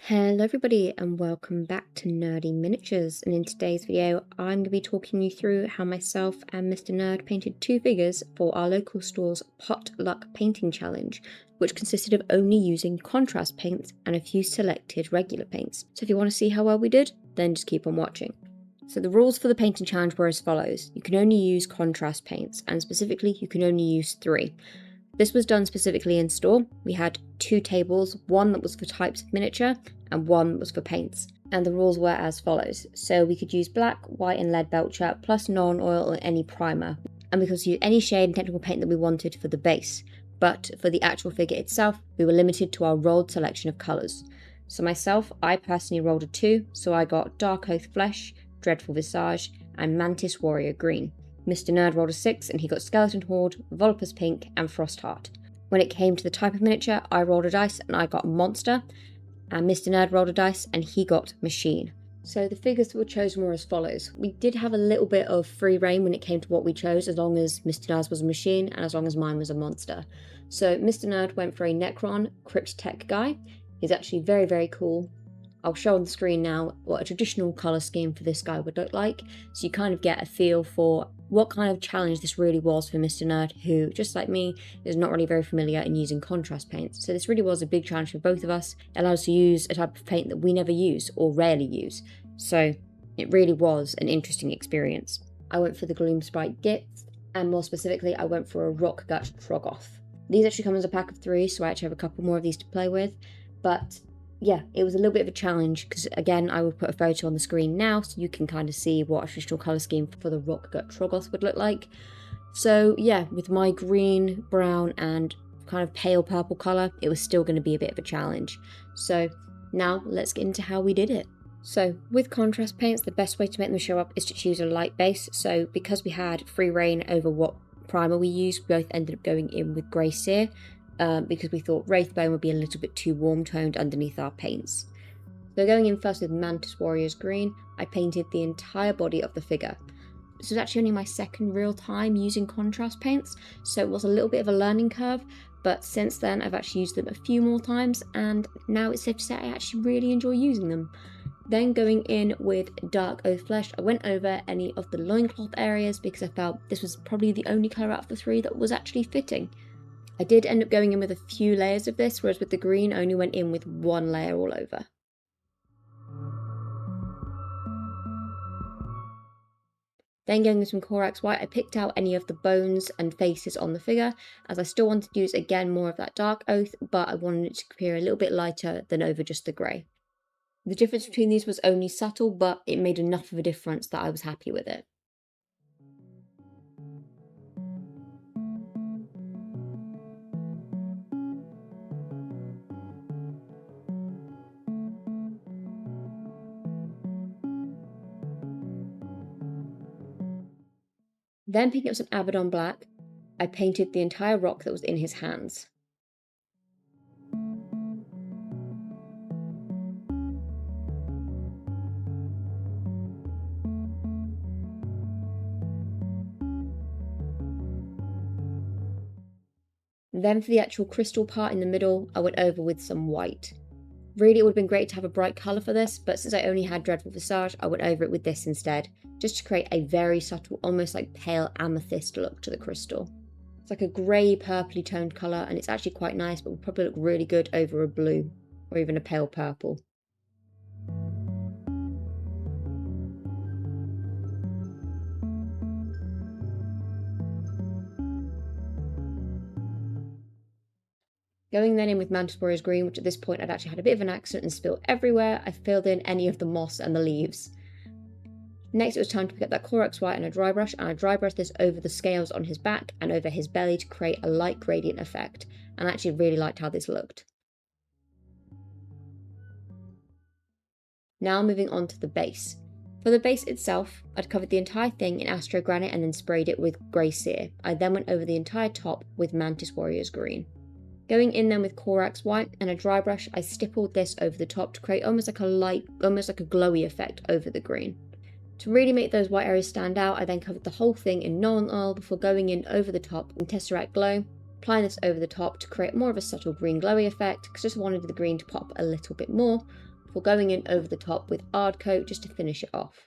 Hello everybody and welcome back to Nerdy Miniatures, and in today's video I'm going to be talking you through how myself and Mr. Nerd painted two figures for our local store's Potluck Painting Challenge, which consisted of only using contrast paints and a few selected regular paints. So if you want to see how well we did, then just keep on watching. So the rules for the painting challenge were as follows. You can only use contrast paints, and specifically you can only use 3. This was done specifically in store. We had 2 tables, one that was for types of miniature and one that was for paints. And the rules were as follows. So we could use black, white and lead belcher plus non-oil or any primer. And we could use any shade and technical paint that we wanted for the base. But for the actual figure itself, we were limited to our rolled selection of colours. So myself, I personally rolled a 2, so I got Dark Oath Flesh, Dreadful Visage and Mantis Warrior Green. Mr. Nerd rolled a 6 and he got Skeleton Horde, Volupus Pink and Frostheart. When it came to the type of miniature, I rolled a dice and I got Monster, and Mr. Nerd rolled a dice and he got Machine. So the figures that were chosen were as follows. We did have a little bit of free reign when it came to what we chose, as long as Mr. Nerd's was a machine and as long as mine was a monster. So Mr. Nerd went for a Necron Crypt Tech guy. He's actually very, very cool. I'll show on the screen now what a traditional colour scheme for this guy would look like, so you kind of get a feel for what kind of challenge this really was for Mr. Nerd, who, just like me, is not really very familiar in using contrast paints. So this really was a big challenge for both of us. It allowed us to use a type of paint that we never use, or rarely use. So it really was an interesting experience. I went for the Gloomspite Gith, and more specifically, I went for a Rockgut Troggoth. These actually come as a pack of 3, so I actually have a couple more of these to play with, but yeah, it was a little bit of a challenge because, again, I will put a photo on the screen now so you can kind of see what a traditional colour scheme for the Rockgut Troggoth would look like. So yeah, with my green, brown and kind of pale purple colour, it was still going to be a bit of a challenge. So now let's get into how we did it. So with contrast paints, the best way to make them show up is to choose a light base. So because we had free reign over what primer we used, we both ended up going in with Grey Seer. Because we thought Wraithbone would be a little bit too warm-toned underneath our paints. So going in first with Mantis Warrior's Green, I painted the entire body of the figure. This was actually only my second real time using contrast paints, so it was a little bit of a learning curve, but since then I've actually used them a few more times, and now it's safe to say I actually really enjoy using them. Then going in with Dark Oath Flesh, I went over any of the loincloth areas because I felt this was probably the only colour out of the 3 that was actually fitting. I did end up going in with a few layers of this, whereas with the green I only went in with 1 layer all over. Then going with some Corax White, I picked out any of the bones and faces on the figure, as I still wanted to use again more of that Dark Oath, but I wanted it to appear a little bit lighter than over just the grey. The difference between these was only subtle, but it made enough of a difference that I was happy with it. Then picking up some Abaddon Black, I painted the entire rock that was in his hands. Then for the actual crystal part in the middle, I went over with some white. Really, it would have been great to have a bright colour for this, but since I only had Dreadful Visage, I went over it with this instead, just to create a very subtle, almost like pale amethyst look to the crystal. It's like a grey, purpley toned colour, and it's actually quite nice, but will probably look really good over a blue, or even a pale purple. Going then in with Mantis Warrior's Green, which at this point I'd actually had a bit of an accident and spilled everywhere, I filled in any of the moss and the leaves. Next it was time to pick up that Corax White and a dry brush, and I dry brushed this over the scales on his back and over his belly to create a light gradient effect, and I actually really liked how this looked. Now moving on to the base. For the base itself, I'd covered the entire thing in Astro Granite and then sprayed it with Grey Seer. I then went over the entire top with Mantis Warrior's Green. Going in then with Corax White and a dry brush, I stippled this over the top to create almost like a glowy effect over the green. To really make those white areas stand out, I then covered the whole thing in non-oil before going in over the top in Tesseract Glow, applying this over the top to create more of a subtle green glowy effect, because I just wanted the green to pop a little bit more, before going in over the top with Ardcoat just to finish it off.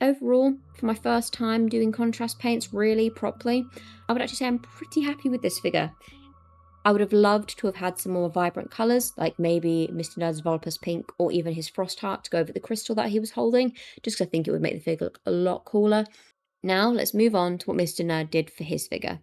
Overall, for my first time doing contrast paints really properly, I would actually say I'm pretty happy with this figure. I would have loved to have had some more vibrant colours, like maybe Mr. Nerd's Volupus Pink or even his Frostheart to go over the crystal that he was holding, just because I think it would make the figure look a lot cooler. Now let's move on to what Mr. Nerd did for his figure.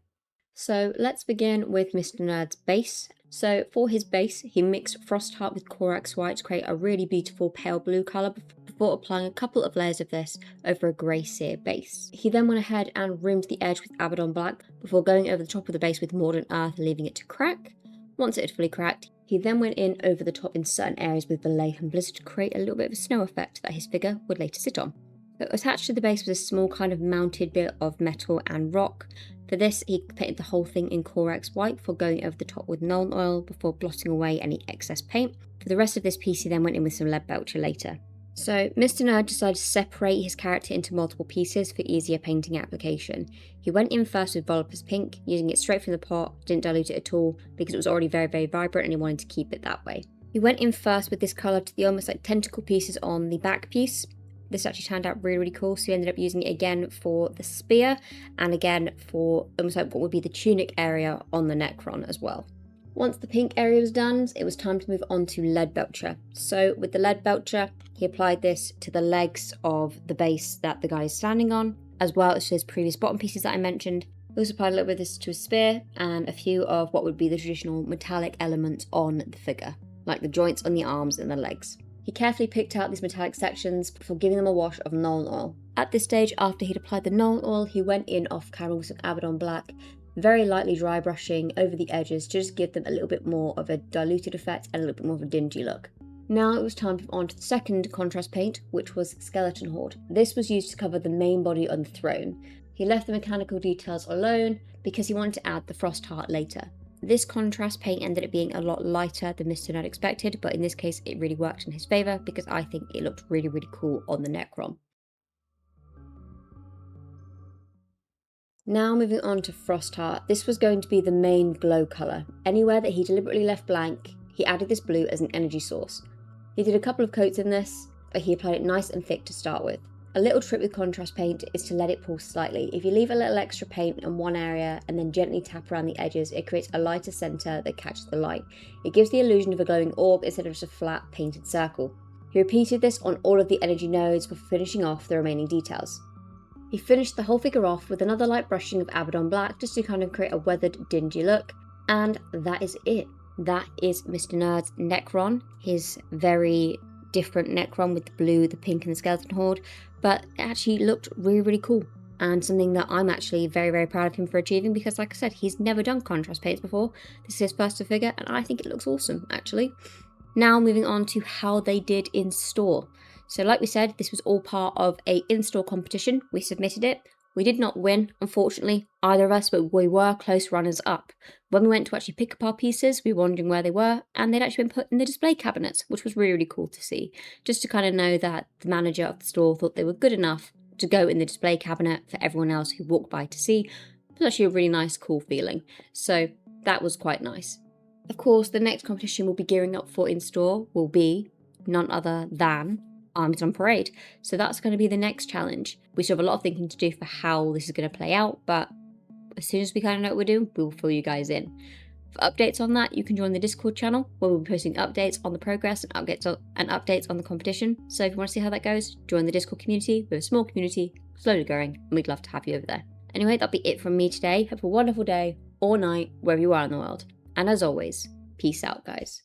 So let's begin with Mr. Nerd's base. So for his base, he mixed Frostheart with Corax White to create a really beautiful pale blue colour before applying a couple of layers of this over a grey sear base. He then went ahead and rimmed the edge with Abaddon Black before going over the top of the base with Mordant Earth and leaving it to crack. Once it had fully cracked, he then went in over the top in certain areas with Belay and Blizzard to create a little bit of a snow effect that his figure would later sit on. But attached to the base was a small kind of mounted bit of metal and rock. For this, he painted the whole thing in Corax White before going over the top with Nuln Oil before blotting away any excess paint. For the rest of this piece, he then went in with some Leadbelcher later. So Mr. Nerd decided to separate his character into multiple pieces for easier painting application. He went in first with Volupus Pink, using it straight from the pot, didn't dilute it at all because it was already very, very vibrant and he wanted to keep it that way. He went in first with this colour to the almost like tentacle pieces on the back piece. This actually turned out really, really cool, so he ended up using it again for the spear and again for almost like what would be the tunic area on the Necron as well. Once the pink area was done, it was time to move on to Leadbelcher. So with the Leadbelcher, he applied this to the legs of the base that the guy is standing on, as well as to his previous bottom pieces that I mentioned. He also applied a little bit of this to his spear and a few of what would be the traditional metallic elements on the figure, like the joints on the arms and the legs. He carefully picked out these metallic sections before giving them a wash of Nuln Oil. At this stage, after he'd applied the Nuln Oil, he went in off camera with some Abaddon Black, very lightly dry brushing over the edges to just give them a little bit more of a diluted effect and a little bit more of a dingy look. Now it was time to move on to the second contrast paint, which was Skeleton Horde. This was used to cover the main body on the throne. He left the mechanical details alone because he wanted to add the Frostheart later. This contrast paint ended up being a lot lighter than Mr. Nerd expected, but in this case it really worked in his favour because I think it looked really, really cool on the Necron. Now moving on to Frostheart, this was going to be the main glow colour. Anywhere that he deliberately left blank, he added this blue as an energy source. He did a couple of coats in this, but he applied it nice and thick to start with. A little trick with contrast paint is to let it pool slightly. If you leave a little extra paint in one area and then gently tap around the edges, it creates a lighter centre that catches the light. It gives the illusion of a glowing orb instead of just a flat painted circle. He repeated this on all of the energy nodes before finishing off the remaining details. He finished the whole figure off with another light brushing of Abaddon Black just to kind of create a weathered, dingy look, and that is it. That is Mr. Nerd's Necron, his very different Necron with the blue, the pink and the Skeleton Horde, but it actually looked really, really cool and something that I'm actually very, very proud of him for achieving because like I said, he's never done contrast paints before. This is his first figure and I think it looks awesome actually. Now moving on to how they did in store. So like we said, this was all part of a in-store competition. We submitted it. We did not win, unfortunately, either of us, but we were close runners up. When we went to actually pick up our pieces, we were wondering where they were, and they'd actually been put in the display cabinets, which was really, really cool to see. Just to kind of know that the manager of the store thought they were good enough to go in the display cabinet for everyone else who walked by to see. It was actually a really nice, cool feeling. So that was quite nice. Of course, the next competition we'll be gearing up for in store will be none other than Armies on Parade. So that's going to be the next challenge. We still have a lot of thinking to do for how this is going to play out, but as soon as we kind of know what we're doing, we will fill you guys in. For updates on that, you can join the Discord channel where we'll be posting updates on the progress and updates on the competition. So if you want to see how that goes, join the Discord community. We're a small community, slowly growing, and we'd love to have you over there. Anyway, that'll be it from me today. Have a wonderful day or night, wherever you are in the world. And as always, peace out, guys.